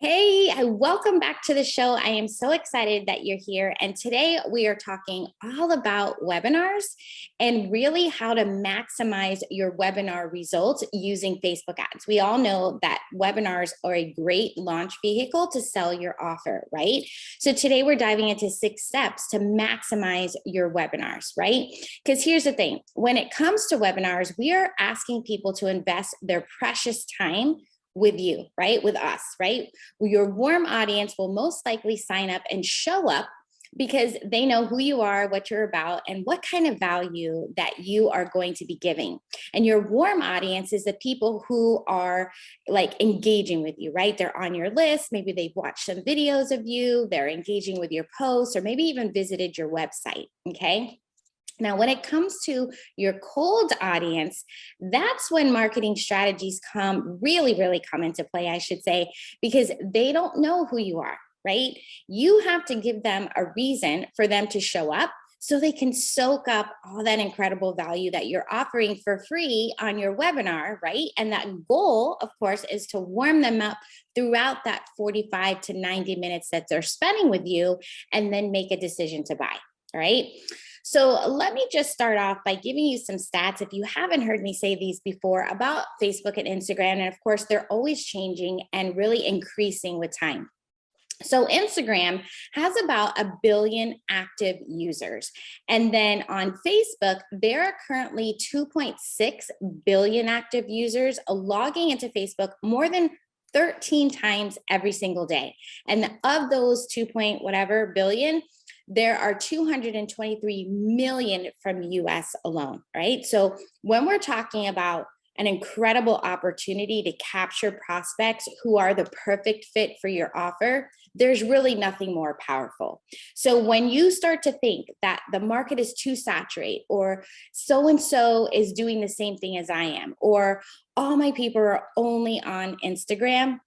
Hey, welcome back to the show. I am so excited that you're here. And today we are talking all about webinars and really how to maximize your webinar results using Facebook ads. We all know that webinars are a great launch vehicle to sell your offer, right? So today we're diving into 6 steps to maximize your webinars, right? Because here's the thing, when it comes to webinars, we are asking people to invest their precious time with you, right? With us, right? Your warm audience will most likely sign up and show up because they know who you are, what you're about, and what kind of value that you are going to be giving. And your warm audience is the people who are like engaging with you, right? They're on your list. Maybe they've watched some videos of you, they're engaging with your posts, or maybe even visited your website, okay? Now, when it comes to your cold audience, that's when marketing strategies really come into play, I should say, because they don't know who you are, right? You have to give them a reason for them to show up so they can soak up all that incredible value that you're offering for free on your webinar, right? And that goal, of course, is to warm them up throughout that 45 to 90 minutes that they're spending with you and then make a decision to buy, all right? So let me just start off by giving you some stats, if you haven't heard me say these before, about Facebook and Instagram. And of course, they're always changing and really increasing with time. So Instagram has about 1 billion active users. And then on Facebook, there are currently 2.6 billion active users logging into Facebook more than 13 times every single day. And of those 2 point whatever billion, there are 223 million from US alone, right? So when we're talking about an incredible opportunity to capture prospects who are the perfect fit for your offer, there's really nothing more powerful. So when you start to think that the market is too saturated, or so-and-so is doing the same thing as I am, or all my people are only on Instagram,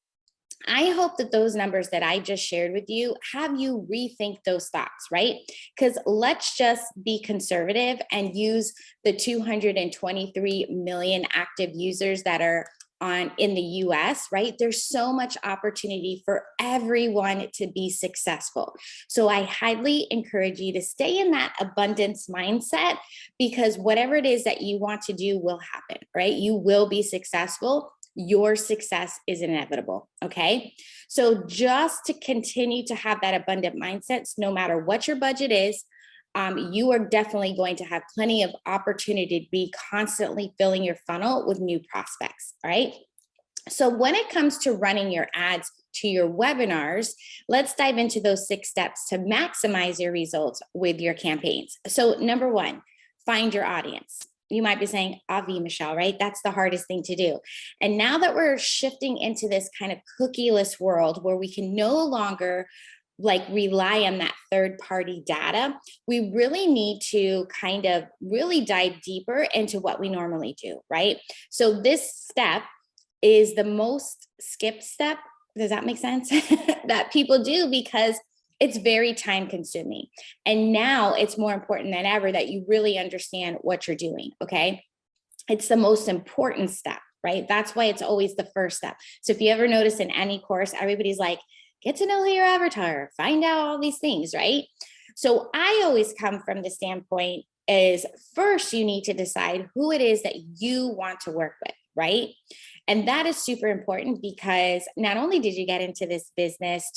I hope that those numbers that I just shared with you have you rethink those thoughts, right? Because let's just be conservative and use the 223 million active users that are on in the US, right? There's so much opportunity for everyone to be successful. So I highly encourage you to stay in that abundance mindset, because whatever it is that you want to do will happen, right? You will be successful. Your success is inevitable, okay? So just to continue to have that abundant mindset, no matter what your budget is, you are definitely going to have plenty of opportunity to be constantly filling your funnel with new prospects, all right? So when it comes to running your ads to your webinars, let's dive into those 6 steps to maximize your results with your campaigns. So number 1, find your audience. You might be saying, Avi, Michelle, right? That's the hardest thing to do. And now that we're shifting into this kind of cookieless world where we can no longer like rely on that third party data, we really need to kind of really dive deeper into what we normally do, right? So this step is the most skipped step. Does that make sense? That people do, because it's very time consuming. And now it's more important than ever that you really understand what you're doing, okay? It's the most important step, right? That's why it's always the first step. So if you ever notice in any course, everybody's like, get to know your avatar, find out all these things, right? So I always come from the standpoint is first you need to decide who it is that you want to work with, right? And that is super important, because not only did you get into this business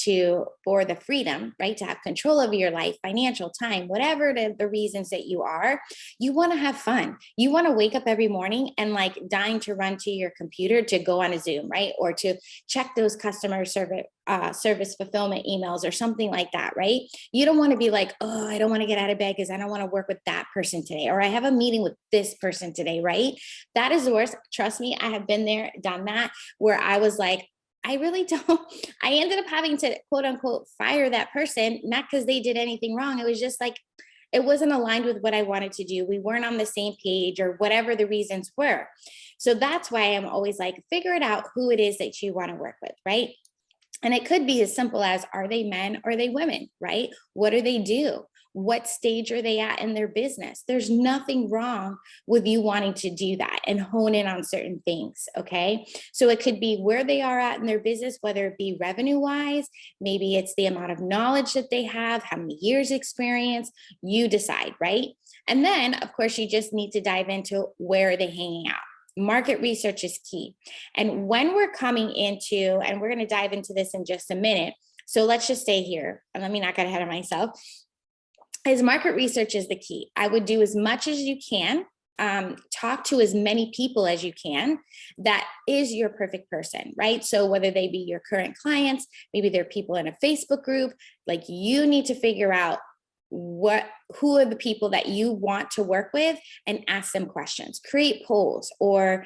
for the freedom, right, to have control over your life, financial, time, whatever the reasons that you want to have fun. You want to wake up every morning and like dying to run to your computer to go on a Zoom, right? Or to check those customer service fulfillment emails or something like that, right? You don't want to be like, oh, I don't want to get out of bed because I don't want to work with that person today, or I have a meeting with this person today, right? That is the worst. Trust me, I have been there, done that, where I was like, I really don't. I ended up having to quote unquote fire that person, not because they did anything wrong. It was just like, it wasn't aligned with what I wanted to do. We weren't on the same page, or whatever the reasons were. So that's why I'm always like, figure it out who it is that you want to work with, right? And it could be as simple as, are they men or are they women, right? What do they do? What stage are they at in their business? There's nothing wrong with you wanting to do that and hone in on certain things, okay? So it could be where they are at in their business, whether it be revenue wise, maybe it's the amount of knowledge that they have, how many years experience, you decide, right? And then, of course, you just need to dive into where are they hanging out. Market research is key. And when we're coming into, and we're going to dive into this in just a minute. So let's just stay here and let me not get ahead of myself. Is market research is the key. I would do as much as you can, talk to as many people as you can. That is your perfect person, right? So whether they be your current clients, maybe they're people in a Facebook group, like you need to figure out who are the people that you want to work with and ask them questions, create polls, or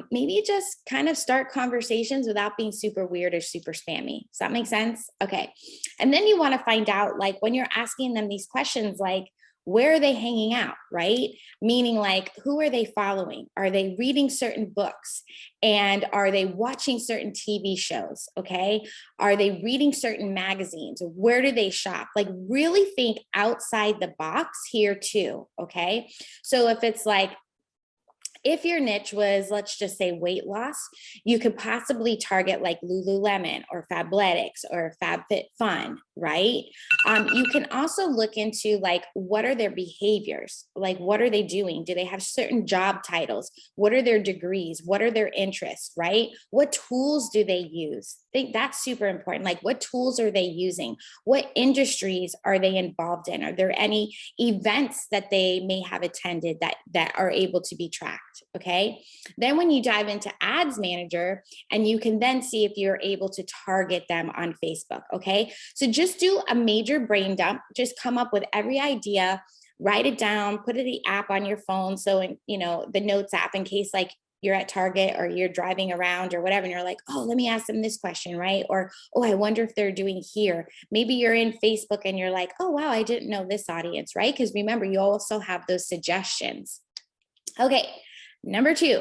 maybe just kind of start conversations without being super weird or super spammy. Does that make sense? Okay. And then you want to find out, like, when you're asking them these questions, like, where are they hanging out, right? Meaning, like, who are they following? Are they reading certain books? And are they watching certain TV shows? Okay. Are they reading certain magazines? Where do they shop? Like, really think outside the box here too. Okay. So if it's like, if your niche was, let's just say, weight loss, you could possibly target like Lululemon or Fabletics or FabFitFun, right? You can also look into, like, what are their behaviors? Like, what are they doing? Do they have certain job titles? What are their degrees? What are their interests, right? What tools do they use? I think that's super important. Like, what tools are they using? What industries are they involved in? Are there any events that they may have attended that are able to be tracked? Okay. Then when you dive into Ads Manager, and you can then see if you're able to target them on Facebook. Okay. So just do a major brain dump, just come up with every idea, write it down, put it in the app on your phone. So, the Notes app, in case like you're at Target or you're driving around or whatever, and you're like, oh, let me ask them this question, right? Or, oh, I wonder if they're doing here. Maybe you're in Facebook and you're like, oh, wow, I didn't know this audience, right? Because remember, you also have those suggestions. Okay. Number 2,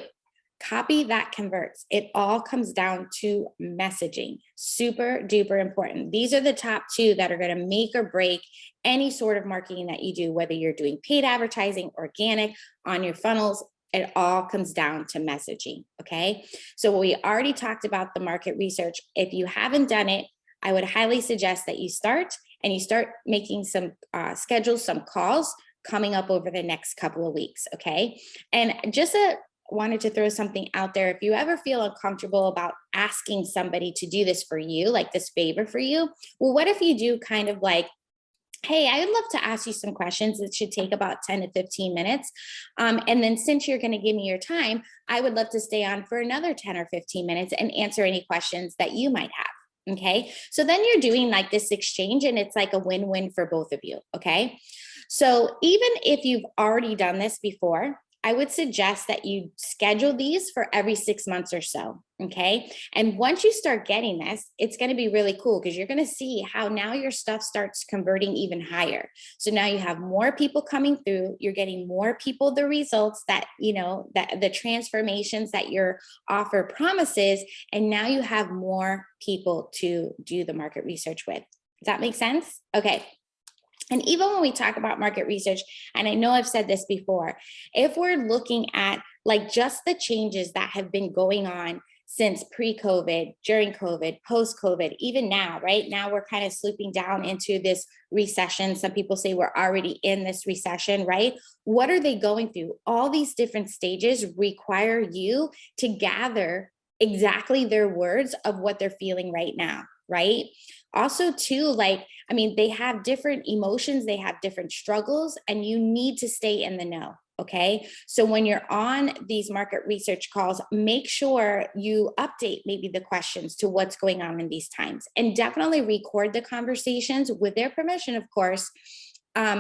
copy that converts. It all comes down to messaging. Super duper important. These are the top 2 that are going to make or break any sort of marketing that you do, whether you're doing paid advertising, organic, on your funnels. It all comes down to messaging. Okay. So we already talked about the market research. If you haven't done it, I would highly suggest that you start making some schedule some calls coming up over the next couple of weeks. Okay. And just wanted to throw something out there. If you ever feel uncomfortable about asking somebody to do this for you, like this favor for you, well, what if you do kind of like, hey, I would love to ask you some questions. It should take about 10 to 15 minutes. And then since you're going to give me your time, I would love to stay on for another 10 or 15 minutes and answer any questions that you might have. Okay. So then you're doing like this exchange, and it's like a win-win for both of you. Okay. So even if you've already done this before, I would suggest that you schedule these for every 6 months or so. Okay. And once you start getting this, it's going to be really cool, because you're going to see how now your stuff starts converting even higher. So now you have more people coming through, you're getting more people the results that, that the transformations that your offer promises. And now you have more people to do the market research with. Does that make sense? Okay. And even when we talk about market research, and I know I've said this before, if we're looking at like just the changes that have been going on since pre-COVID, during COVID, post-COVID, even now, right now, we're kind of slipping down into this recession. Some people say we're already in this recession, right? What are they going through? All these different stages require you to gather exactly their words of what they're feeling right now, right? Also, too, like, they have different emotions, they have different struggles, and you need to stay in the know. Okay. So when you're on these market research calls, make sure you update maybe the questions to what's going on in these times, and definitely record the conversations with their permission, of course,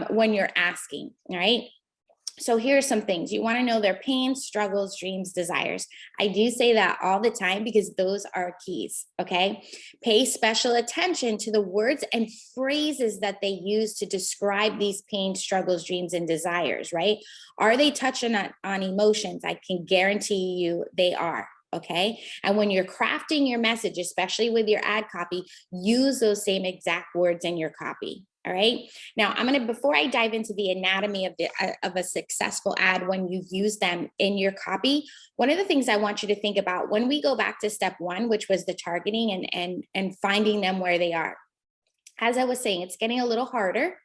when you're asking, right? So here are some things. You want to know their pains, struggles, dreams, desires. I do say that all the time because those are keys, okay? Pay special attention to the words and phrases that they use to describe these pains, struggles, dreams, and desires, right? Are they touching on emotions? I can guarantee you they are. Okay. And when you're crafting your message, especially with your ad copy, use those same exact words in your copy. All right. Now, before I dive into the anatomy of a successful ad when you use them in your copy, one of the things I want you to think about when we go back to step one, which was the targeting and finding them where they are. As I was saying, it's getting a little harder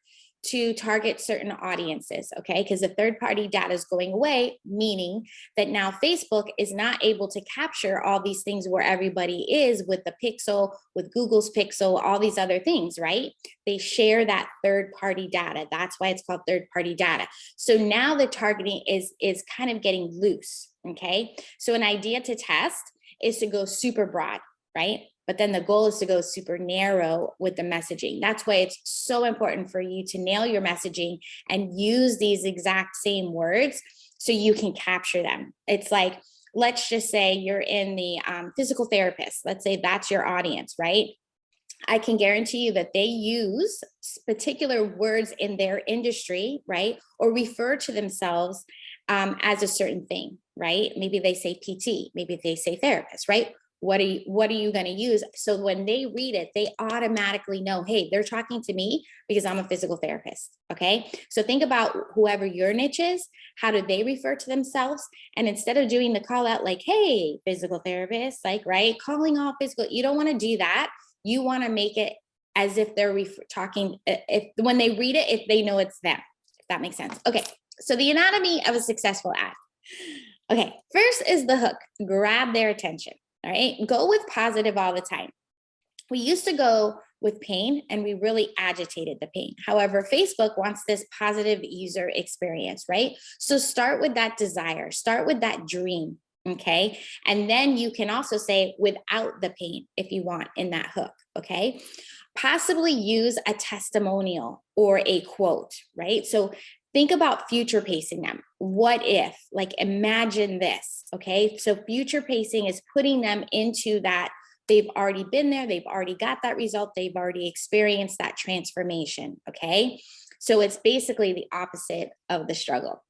to target certain audiences, okay? Because the third-party data is going away, meaning that now Facebook is not able to capture all these things where everybody is with the pixel, with Google's pixel, all these other things, right? They share that third-party data. That's why it's called third-party data. So now the targeting is kind of getting loose, okay? So an idea to test is to go super broad, right? But then the goal is to go super narrow with the messaging. That's why it's so important for you to nail your messaging and use these exact same words so you can capture them. It's like, let's just say you're in the physical therapist. Let's say that's your audience, right? I can guarantee you that they use particular words in their industry, right? Or refer to themselves as a certain thing, right? Maybe they say PT, maybe they say therapist, right? What are you going to use? So when they read it, they automatically know, hey, they're talking to me because I'm a physical therapist. Okay. So think about whoever your niche is, how do they refer to themselves? And instead of doing the call out like, hey, physical therapist, like, right, calling all physical, you don't want to do that. You want to make it as if they're talking, if when they read it, if they know it's them, if that makes sense. Okay. So the anatomy of a successful ad. Okay. First is the hook, grab their attention. All right, go with positive all the time. We used to go with pain and we really agitated the pain. However, Facebook wants this positive user experience, right? So start with that desire, start with that dream, okay? And then you can also say without the pain if you want in that hook, okay? Possibly use a testimonial or a quote, right? So think about future pacing them. What if, like, imagine this, okay? So future pacing is putting them into that they've already been there, they've already got that result, they've already experienced that transformation, okay? So it's basically the opposite of the struggle.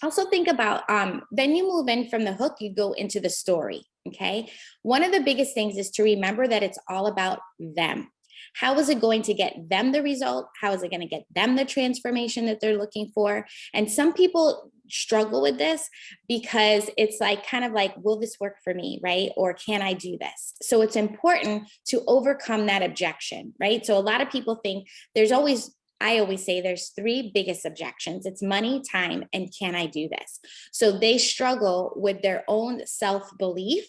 Also think about, then you move in from the hook, you go into the story, okay? One of the biggest things is to remember that it's all about them. How is it going to get them the result? How is it going to get them the transformation that they're looking for? And some people struggle with this because it's like, kind of like, will this work for me, right? Or can I do this? So it's important to overcome that objection, right? So a lot of people think I always say there's three biggest objections. It's money, time, and can I do this? So they struggle with their own self-belief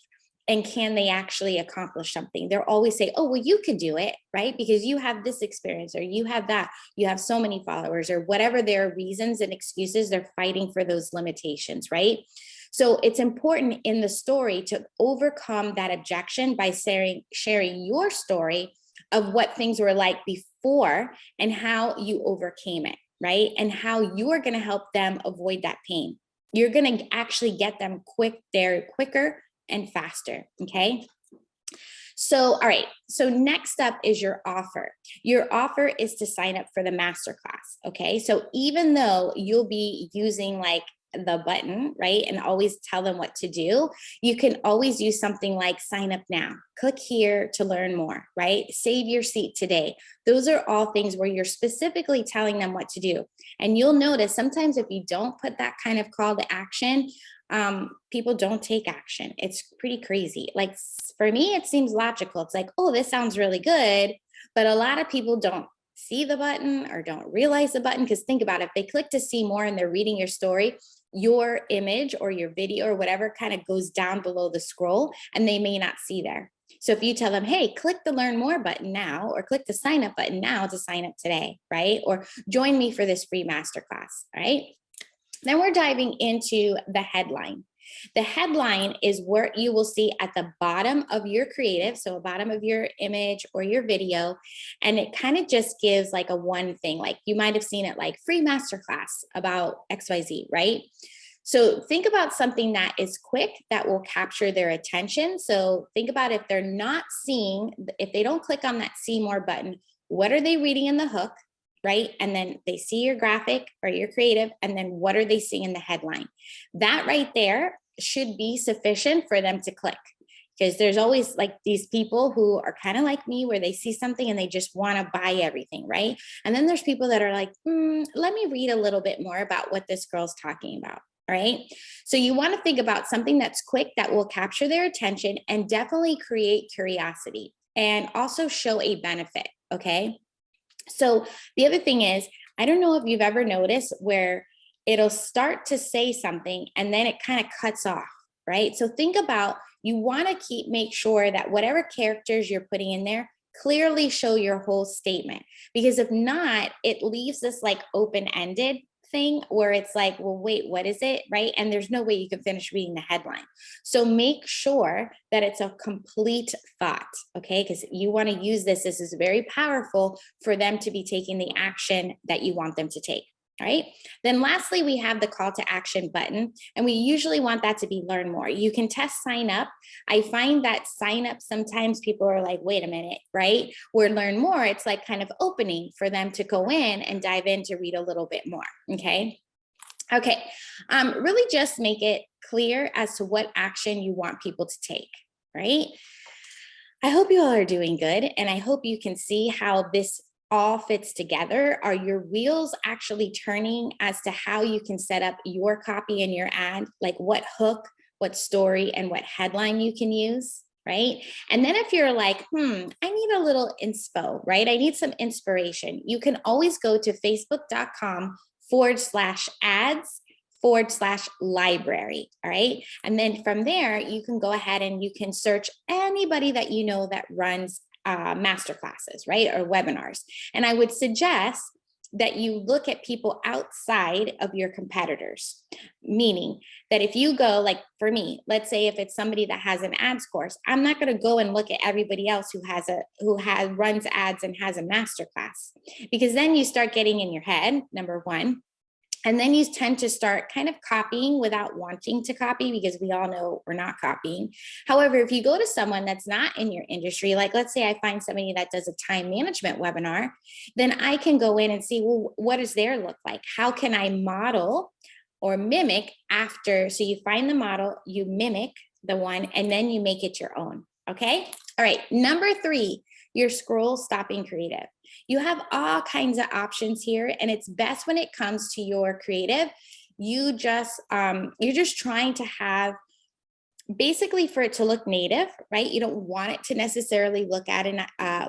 and can they actually accomplish something? They're always say, oh, well, you could do it, right? Because you have this experience or you have that, you have so many followers or whatever their reasons and excuses, they're fighting for those limitations, right? So it's important in the story to overcome that objection by sharing your story of what things were like before and how you overcame it, right? And how you are going to help them avoid that pain. You're going to actually get them quicker and faster, okay? So, all right, so next up is your offer. Your offer is to sign up for the masterclass, okay? So even though you'll be using like the button, right? And always tell them what to do. You can always use something like sign up now, click here to learn more, right? Save your seat today. Those are all things where you're specifically telling them what to do. And you'll notice sometimes if you don't put that kind of call to action, people don't take action. It's pretty crazy. Like for me, it seems logical. It's like, oh, this sounds really good. But a lot of people don't see the button or don't realize the button. Because think about it, if they click to see more and they're reading your story, your image or your video or whatever kind of goes down below the scroll and they may not see there. So if you tell them, hey, click the learn more button now, or click the sign up button now to sign up today, right? Or join me for this free masterclass, right? Then we're diving into the headline. The headline is where you will see at the bottom of your creative, so bottom of your image or your video, and it kind of just gives like a one thing, like you might have seen it like free masterclass about XYZ, right? So think about something that is quick that will capture their attention. So think about if they're not seeing, if they don't click on that see more button, what are they reading in the hook? Right? And then they see your graphic or your creative, and then what are they seeing in the headline? That right there should be sufficient for them to click. Because there's always like these people who are kind of like me where they see something and they just want to buy everything, right? And then there's people that are like, let me read a little bit more about what this girl's talking about. Right. So you want to think about something that's quick that will capture their attention and definitely create curiosity and also show a benefit. Okay. So the other thing is, I don't know if you've ever noticed where it'll start to say something and then it kind of cuts off, right? So think about, you want to make sure that whatever characters you're putting in there clearly show your whole statement, because if not, it leaves this like open-ended thing where it's like, well, wait, what is it? Right. And there's no way you can finish reading the headline. So make sure that it's a complete thought. Okay. Because you want to use this. This is very powerful for them to be taking the action that you want them to take. Right. Then lastly, we have the call to action button, and we usually want that to be learn more. You can test sign up. I find that sign up, sometimes people are like, wait a minute, right? Where learn more, it's like kind of opening for them to go in and dive in to read a little bit more. Okay. Okay. Really just make it clear as to what action you want people to take. Right. I hope you all are doing good, and I hope you can see how this all fits together. Are your wheels actually turning as to how you can set up your copy and your ad, like what hook, what story, and what headline you can use, right? And then if you're like, I need a little inspo, right? I need some inspiration. You can always go to facebook.com/ads/library. All right. And then from there, you can go ahead and you can search anybody that you know that runs masterclasses, right? Or webinars. And I would suggest that you look at people outside of your competitors, meaning that if you go, like for me, let's say if it's somebody that has an ads course, I'm not going to go and look at everybody else who runs ads and has a masterclass, because then you start getting in your head, number one. And then you tend to start kind of copying without wanting to copy, because we all know we're not copying. However, if you go to someone that's not in your industry, like let's say I find somebody that does a time management webinar, then I can go in and see, well, what does their look like? How can I model or mimic after? So you find the model, you mimic the one, and then you make it your own. Okay. All right. Number 3, your scroll stopping creative. You have all kinds of options here, and it's best when it comes to your creative. You're just trying to have basically for it to look native, right? You don't want it to necessarily look at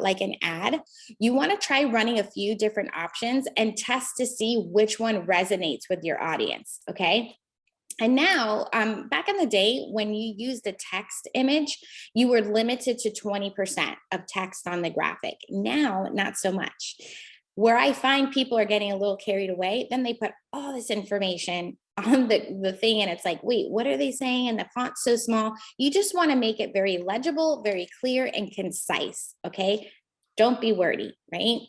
like an ad. You want to try running a few different options and test to see which one resonates with your audience. Okay. And now, back in the day, when you used a text image, you were limited to 20% of text on the graphic. Now, not so much. Where I find people are getting a little carried away, then they put all this information on the thing, and it's like, wait, what are they saying? And the font's so small. You just want to make it very legible, very clear, and concise, okay? Don't be wordy, right?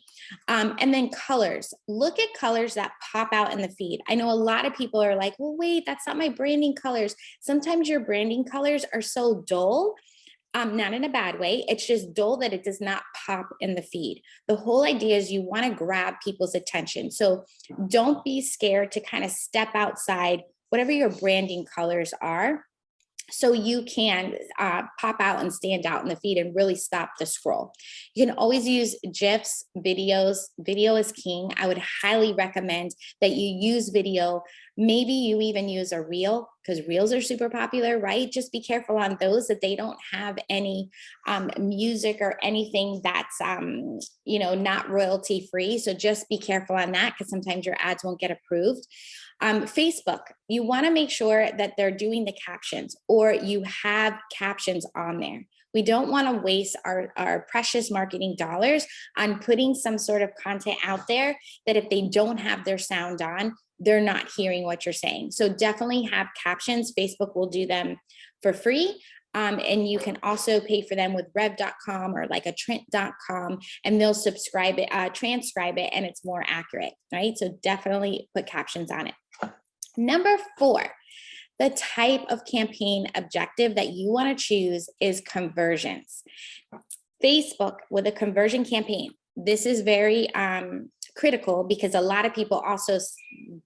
And then colors. Look at colors that pop out in the feed. I know a lot of people are like, well, wait, that's not my branding colors. Sometimes your branding colors are so dull, not in a bad way. It's just dull that it does not pop in the feed. The whole idea is you want to grab people's attention. So don't be scared to kind of step outside whatever your branding colors are, so you can pop out and stand out in the feed and really stop the scroll. You can always use GIFs, videos. Video is king. I would highly recommend that you use video. Maybe you even use a reel, because reels are super popular, right? Just be careful on those that they don't have any music or anything that's, not royalty free. So just be careful on that, because sometimes your ads won't get approved. Facebook, you want to make sure that they're doing the captions, or you have captions on there. We don't want to waste our precious marketing dollars on putting some sort of content out there that if they don't have their sound on, they're not hearing what you're saying. So definitely have captions. Facebook will do them for free. And you can also pay for them with rev.com or like a trent.com, and they'll transcribe it, and it's more accurate, right? So definitely put captions on it. Number 4, the type of campaign objective that you want to choose is conversions. Facebook with a conversion campaign. This is very critical because a lot of people also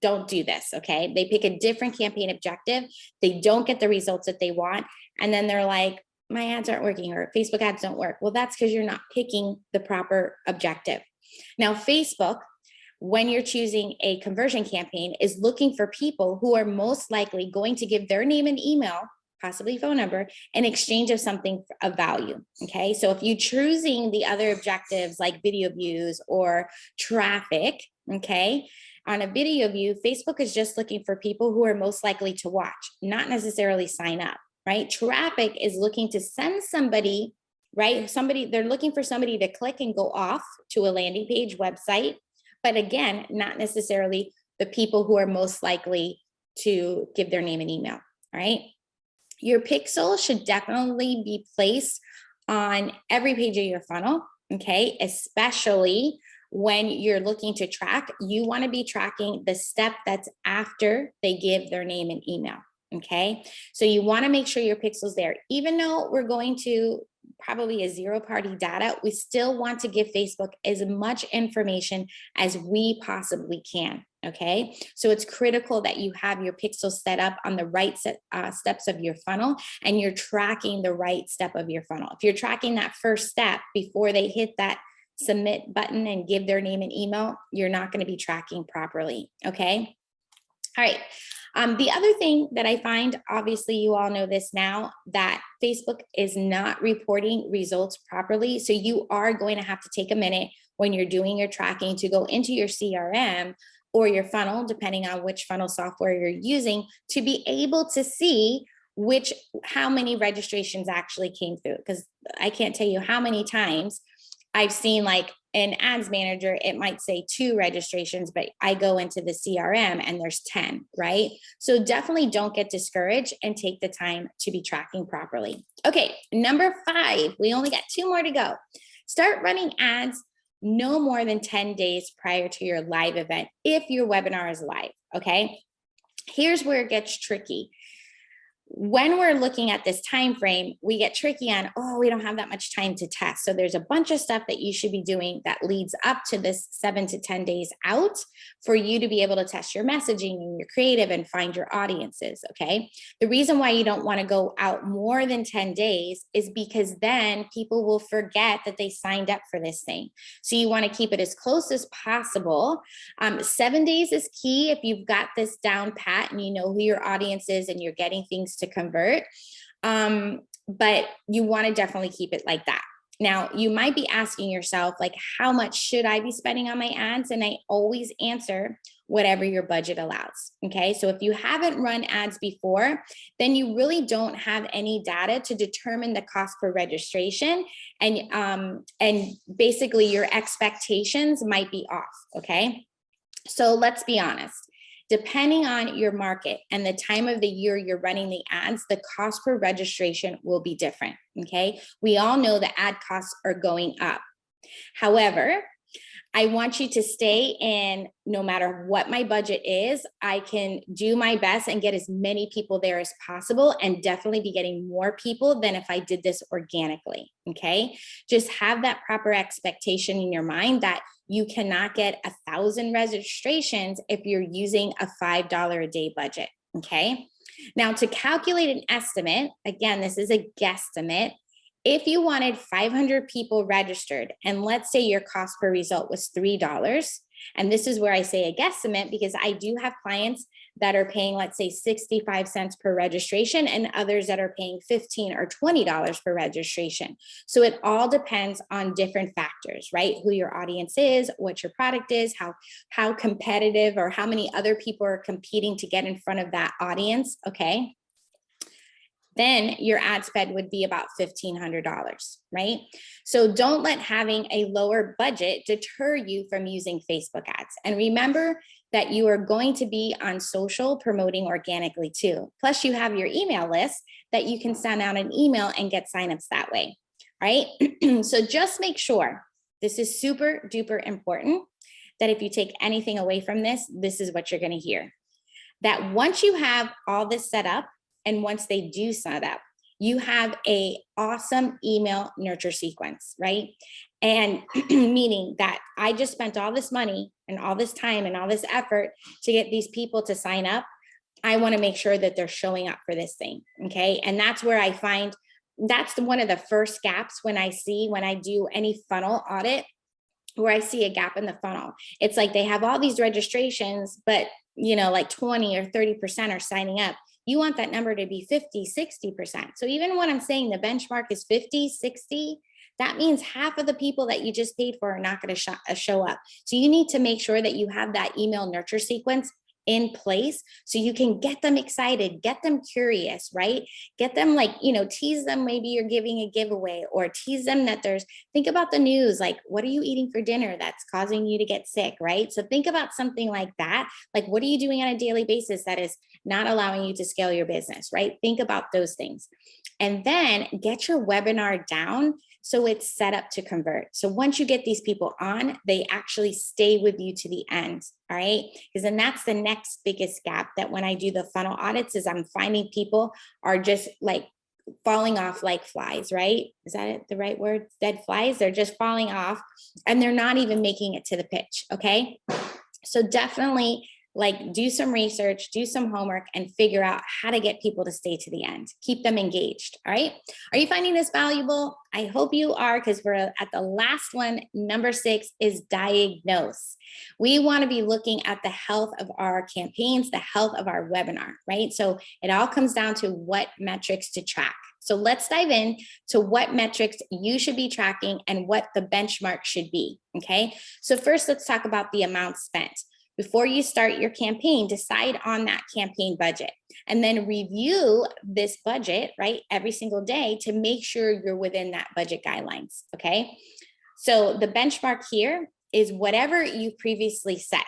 don't do this, okay? They pick a different campaign objective, they don't get the results that they want, and then they're like, my ads aren't working or Facebook ads don't work. Well, that's because you're not picking the proper objective. Now, Facebook, when you're choosing a conversion campaign, is looking for people who are most likely going to give their name and email, possibly phone number, in exchange of something of value. Okay. So if you're choosing the other objectives like video views or traffic, okay, on a video view, Facebook is just looking for people who are most likely to watch, not necessarily sign up, right? Traffic is looking to send somebody, right? They're looking for somebody to click and go off to a landing page website. But again, not necessarily the people who are most likely to give their name and email, right? Your pixel should definitely be placed on every page of your funnel, okay? Especially when you're looking to track, you want to be tracking the step that's after they give their name and email, okay? So you want to make sure your pixel's there. Even though we're going to probably a zero-party data, we still want to give Facebook as much information as we possibly can, okay? So it's critical that you have your pixel set up on the right steps of your funnel and you're tracking the right step of your funnel. If you're tracking that first step before they hit that submit button and give their name and email, you're not going to be tracking properly, okay? All right. The other thing that I find, obviously you all know this now, that Facebook is not reporting results properly. So you are going to have to take a minute when you're doing your tracking to go into your CRM or your funnel, depending on which funnel software you're using, to be able to see how many registrations actually came through. Because I can't tell you how many times I've seen, like in Ads Manager, it might say 2 registrations, but I go into the CRM and there's 10, right? So definitely don't get discouraged and take the time to be tracking properly. Okay, number 5, we only got 2 more to go. Start running ads no more than 10 days prior to your live event if your webinar is live, okay? Here's where it gets tricky. When we're looking at this time frame, we get tricky on, oh, we don't have that much time to test. So there's a bunch of stuff that you should be doing that leads up to this 7 to 10 days out for you to be able to test your messaging and your creative and find your audiences, okay? The reason why you don't want to go out more than 10 days is because then people will forget that they signed up for this thing. So you want to keep it as close as possible. 7 days is key if you've got this down pat and you know who your audience is and you're getting things to convert. But you want to definitely keep it like that. Now, you might be asking yourself, like, how much should I be spending on my ads? And I always answer whatever your budget allows. Okay. So if you haven't run ads before, then you really don't have any data to determine the cost per registration. And basically your expectations might be off. Okay. So let's be honest. Depending on your market and the time of the year you're running the ads, the cost per registration will be different, okay? We all know the ad costs are going up. However, I want you to stay in, no matter what my budget is, I can do my best and get as many people there as possible and definitely be getting more people than if I did this organically, okay? Just have that proper expectation in your mind that you cannot get 1,000 registrations if you're using a $5 a day budget, okay? Now, to calculate an estimate, again, this is a guesstimate. If you wanted 500 people registered, and let's say your cost per result was $3, and this is where I say a guesstimate because I do have clients that are paying, let's say, 65 cents per registration and others that are paying $15 or $20 per registration. So it all depends on different factors, right? Who your audience is, what your product is, how competitive or how many other people are competing to get in front of that audience, okay? Then your ad spend would be about $1,500, right? So don't let having a lower budget deter you from using Facebook ads. And remember that you are going to be on social promoting organically too. Plus you have your email list that you can send out an email and get signups that way, right? So just make sure, this is super duper important, that if you take anything away from this, this is what you're gonna hear. That once you have all this set up, and once they do sign up, you have an awesome email nurture sequence, right? And meaning that I just spent all this money and all this time and all this effort to get these people to sign up. I want to make sure that they're showing up for this thing. Okay. And that's where I find that's one of the first gaps when I do any funnel audit, where I see a gap in the funnel. It's like they have all these registrations, but like 20 or 30% are signing up. You want that number to be 50, 60%. So even when I'm saying the benchmark is 50, 60, that means half of the people that you just paid for are not going to show up. So you need to make sure that you have that email nurture sequence in place so you can get them excited, get them curious, right? Get them tease them. Maybe you're giving a giveaway, or tease them that think about the news. Like, what are you eating for dinner that's causing you to get sick, right? So think about something like that. Like, what are you doing on a daily basis that is not allowing you to scale your business, right? Think about those things. And then get your webinar down so it's set up to convert. So once you get these people on, they actually stay with you to the end. All right. Because then that's the next biggest gap, that when I do the funnel audits, is I'm finding people are just like falling off like flies, right? Is that it, the right word? Dead flies. They're just falling off and they're not even making it to the pitch. Okay. So definitely do some research, do some homework, and figure out how to get people to stay to the end. Keep them engaged. All right. Are you finding this valuable? I hope you are, because we're at the last one. Number 6 is diagnose. We want to be looking at the health of our campaigns, the health of our webinar, right? So it all comes down to what metrics to track. So let's dive in to what metrics you should be tracking and what the benchmark should be. Okay. So first, let's talk about the amount spent. Before you start your campaign, decide on that campaign budget and then review this budget, right, every single day to make sure you're within that budget guidelines, okay? So the benchmark here is whatever you previously set.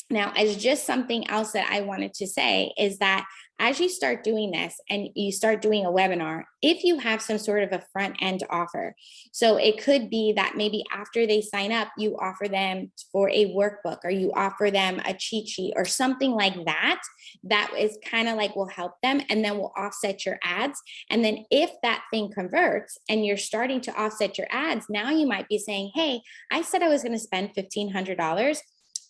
Now, as just something else that I wanted to say is that as you start doing this and you start doing a webinar, if you have some sort of a front end offer, so it could be that maybe after they sign up, you offer them for a workbook, or you offer them a cheat sheet or something like that, that is kind of like will help them, and then will offset your ads. And then if that thing converts and you're starting to offset your ads, now you might be saying, hey, I said I was going to spend $1,500.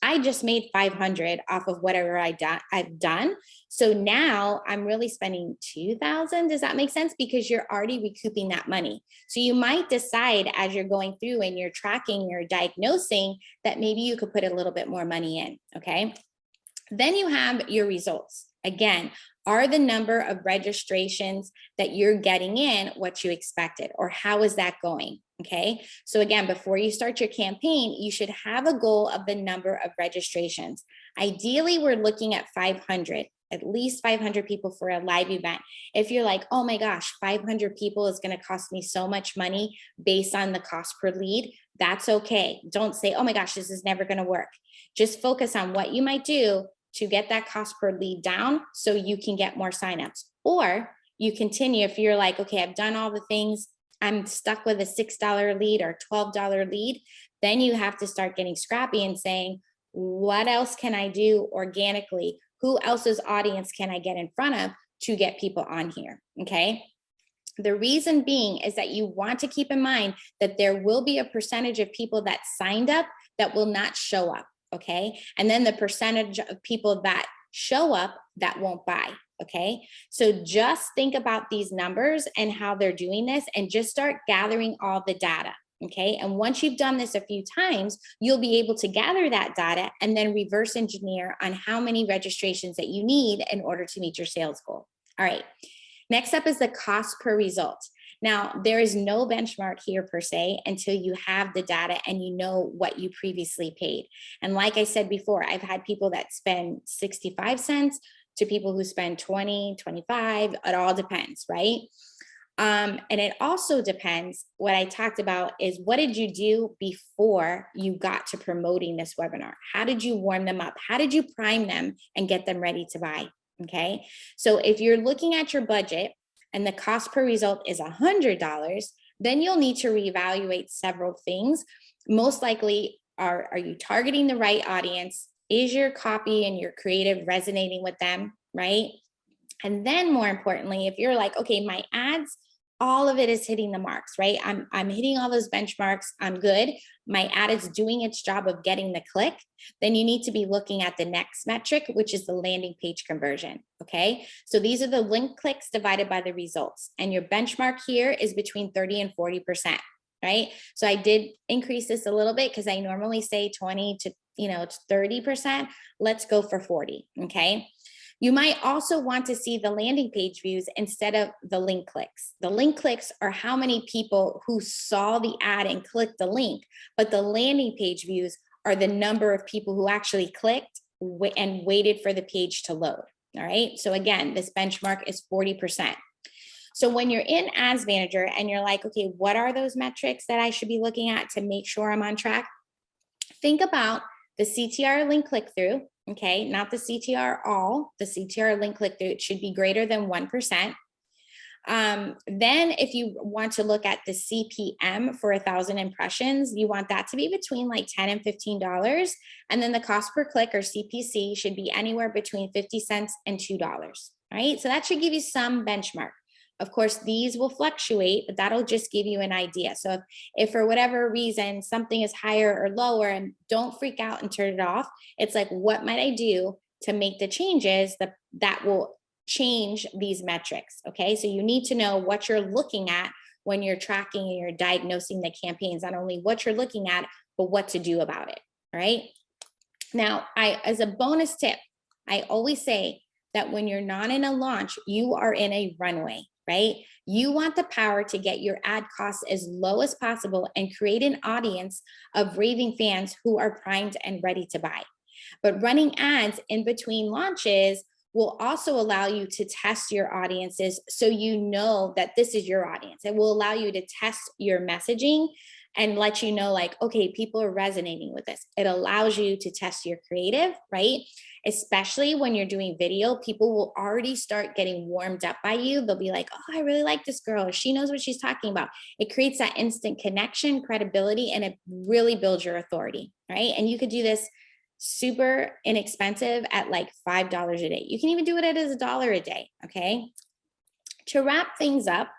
I just made 500 off of whatever I've done. So now I'm really spending 2,000. Does that make sense? Because you're already recouping that money. So you might decide as you're going through and you're tracking, you're diagnosing, that maybe you could put a little bit more money in. Okay. Then you have your results. Again, are the number of registrations that you're getting in what you expected, or how is that going? Okay. So again, before you start your campaign, you should have a goal of the number of registrations. Ideally, we're looking at 500, at least 500 people for a live event. If you're like, oh my gosh, 500 people is going to cost me so much money based on the cost per lead, that's okay. Don't say, oh my gosh, this is never going to work. Just focus on what you might do to get that cost per lead down so you can get more signups. Or you continue, if you're like, okay, I've done all the things, I'm stuck with a $6 lead or $12 lead, then you have to start getting scrappy and saying, what else can I do organically? Who else's audience can I get in front of to get people on here? Okay. The reason being is that you want to keep in mind that there will be a percentage of people that signed up that will not show up. Okay. And then the percentage of people that show up that won't buy. Okay. So just think about these numbers and how they're doing this, and just start gathering all the data. Okay. And once you've done this a few times, you'll be able to gather that data and then reverse engineer on how many registrations that you need in order to meet your sales goal. All right. Next up is the cost per result. Now, there is no benchmark here per se until you have the data and you know what you previously paid. And like I said before, I've had people that spend 65 cents to people who spend 20, 25. It all depends, right? And it also depends, what I talked about is, what did you do before you got to promoting this webinar? How did you warm them up? How did you prime them and get them ready to buy? Okay. So if you're looking at your budget and the cost per result is $100, then you'll need to reevaluate several things. Most likely, are you targeting the right audience? Is your copy and your creative resonating with them, right? And then more importantly, if you're like, okay, my ads all of it is hitting the marks, right? I'm hitting all those benchmarks. I'm good. My ad is doing its job of getting the click. Then you need to be looking at the next metric, which is the landing page conversion. Okay. So these are the link clicks divided by the results. And your benchmark here is between 30 and 40%. Right. So I did increase this a little bit because I normally say 20 to 30%. Let's go for 40. Okay. You might also want to see the landing page views instead of the link clicks. The link clicks are how many people who saw the ad and clicked the link, but the landing page views are the number of people who actually clicked and waited for the page to load. All right. So again, this benchmark is 40%. So when you're in Ads Manager and you're like, okay, what are those metrics that I should be looking at to make sure I'm on track? Think about the CTR link click through, okay, not the CTR all, the CTR link click through, it should be greater than 1%. Then if you want to look at the CPM for 1,000 impressions, you want that to be between like $10 and $15. And then the cost per click or CPC should be anywhere between 50 cents and $2, right? So that should give you some benchmark. Of course, these will fluctuate, but that'll just give you an idea. So if for whatever reason something is higher or lower, and don't freak out and turn it off. It's like, what might I do to make the changes that will change these metrics? Okay, so you need to know what you're looking at when you're tracking and you're diagnosing the campaigns, not only what you're looking at, but what to do about it. All right. Now, as a bonus tip, I always say that when you're not in a launch, you are in a runway, right? You want the power to get your ad costs as low as possible and create an audience of raving fans who are primed and ready to buy. But running ads in between launches will also allow you to test your audiences so you know that this is your audience. It will allow you to test your messaging and let you know, like, okay, people are resonating with this. It allows you to test your creative, right? Especially when you're doing video, people will already start getting warmed up by you. They'll be like, oh, I really like this girl. She knows what she's talking about. It creates that instant connection, credibility, and it really builds your authority, right? And you could do this super inexpensive at like $5 a day. You can even do it at $1 a day, okay? To wrap things up,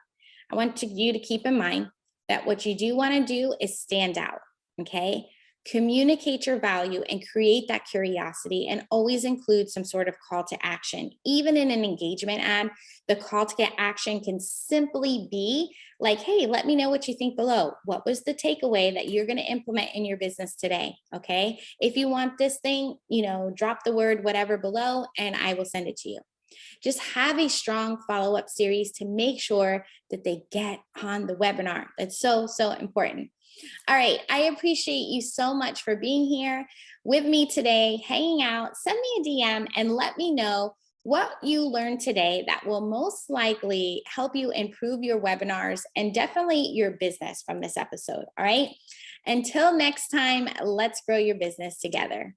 I want you to keep in mind that what you do want to do is stand out, okay? Communicate your value and create that curiosity, and always include some sort of call to action. Even in an engagement ad, the call to get action can simply be like, hey, let me know what you think below. What was the takeaway that you're going to implement in your business today? Okay. If you want this thing, drop the word whatever below and I will send it to you. Just have a strong follow-up series to make sure that they get on the webinar. That's so, so important. All right. I appreciate you so much for being here with me today, hanging out. Send me a DM and let me know what you learned today that will most likely help you improve your webinars and definitely your business from this episode. All right. Until next time, let's grow your business together.